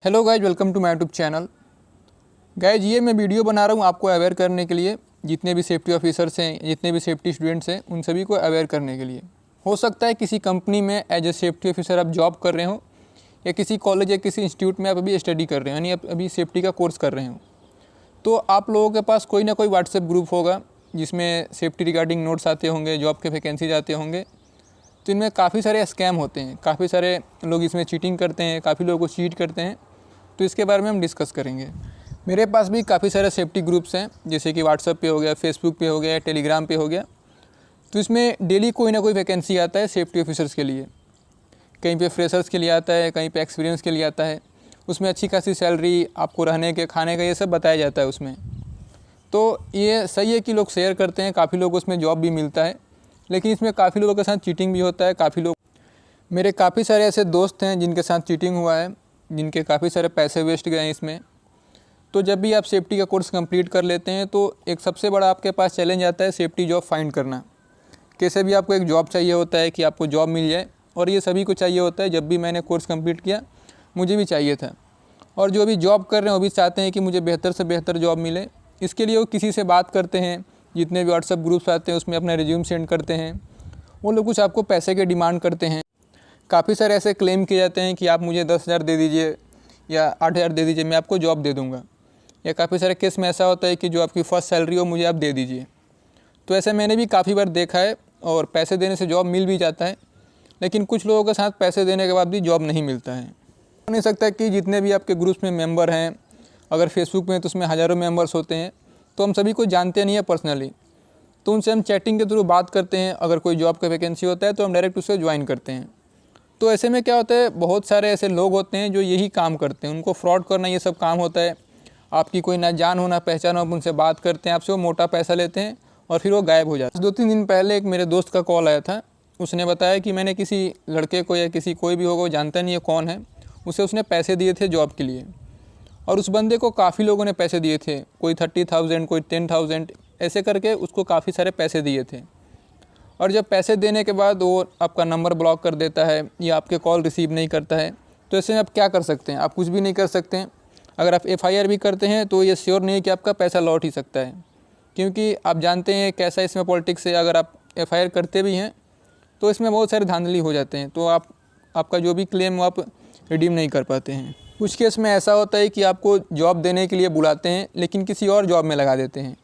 Hello guys, welcome to my YouTube channel. Guys, ये मैं video बना रहा हूँ आपको अवेयर करने के लिए। जितने भी सेफ्टी ऑफिसर्स हैं, जितने भी सेफ्टी स्टूडेंट्स हैं, उन सभी को अवेयर करने के लिए। हो सकता है किसी कंपनी में एज ए सेफ्टी ऑफिसर आप जॉब कर रहे हो, या किसी कॉलेज या किसी इंस्टीट्यूट में आप अभी स्टडी कर रहे हो, यानी आप अभी सेफ्टी का कोर्स कर रहे हो। तो आप लोगों के पास कोई ना कोई व्हाट्सएप ग्रुप होगा जिसमें सेफ्टी रिगार्डिंग नोट्स आते होंगे, जॉब के वैकेंसीज आते होंगे। तो इनमें काफ़ी सारे स्कैम होते हैं, काफ़ी सारे लोग इसमें चीटिंग करते हैं, काफ़ी लोगों को चीट करते हैं। तो इसके बारे में हम डिस्कस करेंगे। मेरे पास भी काफ़ी सारे सेफ्टी ग्रुप्स हैं, जैसे कि व्हाट्सएप पे हो गया, फेसबुक पे हो गया, टेलीग्राम पे हो गया। तो इसमें डेली कोई ना कोई वैकेंसी आता है सेफ्टी ऑफिसर्स के लिए। कहीं पे फ्रेशर्स के लिए आता है, कहीं पे एक्सपीरियंस के लिए आता है। उसमें अच्छी खासी सैलरी, आपको रहने के, खाने का, ये सब बताया जाता है उसमें। तो ये सही है कि लोग शेयर करते हैं, काफ़ी लोग उसमें जॉब भी मिलता है। लेकिन इसमें काफ़ी लोगों के साथ चीटिंग भी होता है। मेरे काफ़ी सारे ऐसे दोस्त हैं जिनके साथ चीटिंग हुआ है, जिनके काफ़ी सारे पैसे वेस्ट गए हैं इसमें। तो जब भी आप सेफ्टी का कोर्स कंप्लीट कर लेते हैं तो एक सबसे बड़ा आपके पास चैलेंज आता है सेफ्टी जॉब फाइंड करना। कैसे भी आपको एक जॉब चाहिए होता है कि आपको जॉब मिल जाए, और ये सभी को चाहिए होता है। जब भी मैंने कोर्स कंप्लीट किया मुझे भी चाहिए था, और जो भी जॉब कर रहे हैं वो भी चाहते हैं कि मुझे बेहतर से बेहतर जॉब मिले। इसके लिए वो किसी से बात करते हैं, जितने भी व्हाट्सएप ग्रुप्स आते हैं उसमें अपना रिज्यूम सेंड करते हैं। वो लोग कुछ आपको पैसे के डिमांड करते हैं। काफ़ी सारे ऐसे क्लेम किए जाते हैं कि आप मुझे 10,000 दे दीजिए या 8,000 दे दीजिए, मैं आपको जॉब दे दूंगा। या काफ़ी सारे केस में ऐसा होता है कि जो आपकी फ़र्स्ट सैलरी हो मुझे आप दे दीजिए। तो ऐसे मैंने भी काफ़ी बार देखा है, और पैसे देने से जॉब मिल भी जाता है। लेकिन कुछ लोगों के साथ पैसे देने के बाद भी जॉब नहीं मिलता है। हो नहीं सकता कि जितने भी आपके ग्रुप्स में मेंबर हैं, अगर फेसबुक में तो उसमें हज़ारों मेंबर्स होते हैं, तो हम सभी को जानते नहीं है पर्सनली। तो उनसे हम चैटिंग के थ्रू बात करते हैं। अगर कोई जॉब का वैकेंसी होता है तो हम डायरेक्ट उसे ज्वाइन करते हैं। तो ऐसे में क्या होता है, बहुत सारे ऐसे लोग होते हैं जो यही काम करते हैं। उनको फ्रॉड करना ये सब काम होता है। आपकी कोई ना जान हो ना पहचान हो, आप उनसे बात करते हैं, आपसे वो मोटा पैसा लेते हैं और फिर वो गायब हो जाते हैं। 2-3 दिन पहले एक मेरे दोस्त का कॉल आया था। उसने बताया कि मैंने किसी लड़के को, या किसी कोई भी होगा, वो जानता नहीं है कौन है, उसे उसने पैसे दिए थे जॉब के लिए। और उस बंदे को काफ़ी लोगों ने पैसे दिए थे, कोई 30,000, कोई 10,000, ऐसे करके उसको काफ़ी सारे पैसे दिए थे। और जब पैसे देने के बाद वो आपका नंबर ब्लॉक कर देता है या आपके कॉल रिसीव नहीं करता है, तो ऐसे में आप क्या कर सकते हैं? आप कुछ भी नहीं कर सकते हैं। अगर आप FIR भी करते हैं तो ये श्योर नहीं है कि आपका पैसा लौट ही सकता है, क्योंकि आप जानते हैं कैसा इसमें पॉलिटिक्स है। अगर आप FIR करते भी हैं तो इसमें बहुत सारे धांधली हो जाते हैं, तो आपका जो भी क्लेम वो आप रिडीम नहीं कर पाते हैं। कुछ केस में ऐसा होता है कि आपको जॉब देने के लिए बुलाते हैं, लेकिन किसी और जॉब में लगा देते हैं।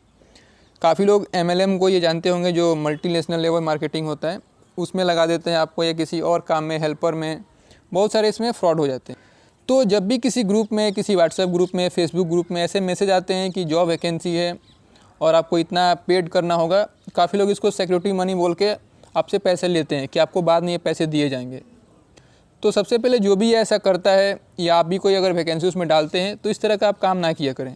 काफ़ी लोग MLM को ये जानते होंगे, जो मल्टीनेशनल लेवल मार्केटिंग होता है, उसमें लगा देते हैं आपको, या किसी और काम में, हेल्पर में। बहुत सारे इसमें फ्रॉड हो जाते हैं। तो जब भी किसी ग्रुप में, किसी व्हाट्सएप ग्रुप में, फेसबुक ग्रुप में ऐसे मैसेज आते हैं कि जॉब वैकेंसी है और आपको इतना पेड करना होगा, काफ़ी लोग इसको सिक्योरिटी मनी बोल के आपसे पैसे लेते हैं कि आपको बाद में ये पैसे दिए जाएंगे। तो सबसे पहले जो भी ऐसा करता है, या आप भी कोई अगर वैकेंसी उसमें डालते हैं, तो इस तरह का आप काम ना किया करें।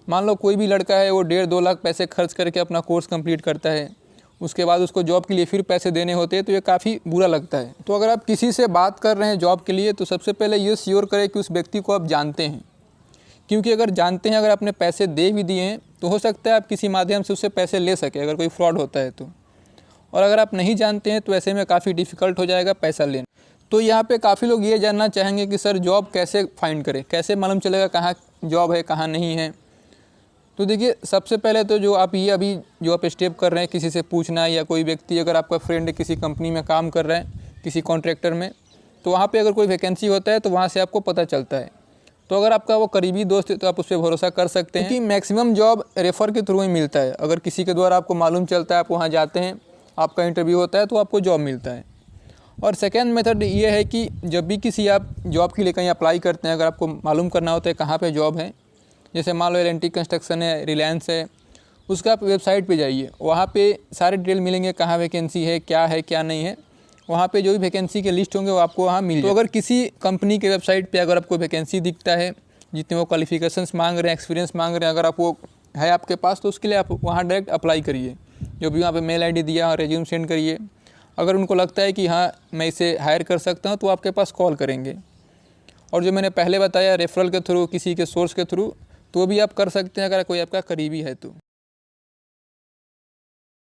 मान लो कोई भी लड़का है, वो 1.5-2 लाख पैसे खर्च करके अपना कोर्स कंप्लीट करता है, उसके बाद उसको जॉब के लिए फिर पैसे देने होते हैं, तो ये काफ़ी बुरा लगता है। तो अगर आप किसी से बात कर रहे हैं जॉब के लिए, तो सबसे पहले ये श्योर करें कि उस व्यक्ति को आप जानते हैं। क्योंकि अगर जानते हैं, अगर आपने पैसे दे भी दिए हैं, तो हो सकता है आप किसी माध्यम से उससे पैसे ले सके, अगर कोई फ्रॉड होता है तो। और अगर आप नहीं जानते हैं तो ऐसे में काफ़ी डिफ़िकल्ट हो जाएगा पैसा लेना। तो यहाँ पे काफ़ी लोग ये जानना चाहेंगे कि सर जॉब कैसे फाइंड करें, कैसे मालूम चलेगा कहाँ जॉब है, कहाँ नहीं है। तो देखिए, सबसे पहले तो जो आप ये अभी जो आप स्टेप कर रहे हैं, किसी से पूछना, या कोई व्यक्ति, अगर आपका फ्रेंड किसी कंपनी में काम कर रहा है, किसी कॉन्ट्रैक्टर में, तो वहाँ पे अगर कोई वैकेंसी होता है तो वहाँ से आपको पता चलता है। तो अगर आपका वो करीबी दोस्त है तो आप उस पर भरोसा कर सकते हैं, क्योंकि मैक्सिमम जॉब रेफ़र के थ्रू ही मिलता है। अगर किसी के द्वारा आपको मालूम चलता है, आप वहाँ जाते हैं, आपका इंटरव्यू होता है, तो आपको जॉब मिलता है। और सेकेंड मेथड ये है कि जब भी किसी आप जॉब के लिए कहीं अप्लाई करते हैं, अगर आपको मालूम करना होता है कहाँ पर जॉब है, जैसे मान लो L&T कंस्ट्रक्शन है, रिलायंस है, उसका आप वेबसाइट पे जाइए, वहाँ पे सारे डिटेल मिलेंगे, कहाँ वैकेंसी है, क्या नहीं है। वहाँ पे जो भी वैकेंसी के लिस्ट होंगे वो आपको वहाँ मिल जाए। तो अगर किसी कंपनी के वेबसाइट पे अगर आपको वैकेंसी दिखता है, जितने वो क्वालिफिकेशंस मांग रहे हैं, एक्सपीरियंस मांग रहे हैं, अगर आप वो है आपके पास, तो उसके लिए आप वहाँ डायरेक्ट अप्लाई करिए। जो भी वहाँ पर मेल ID दिया, रिज्यूम सेंड करिए। अगर उनको लगता है कि हाँ मैं इसे हायर कर सकता हूँ, तो आपके पास कॉल करेंगे। और जो मैंने पहले बताया रेफरल के थ्रू, किसी के सोर्स के थ्रू, तो भी आप कर सकते हैं, अगर कोई आपका करीबी है तो।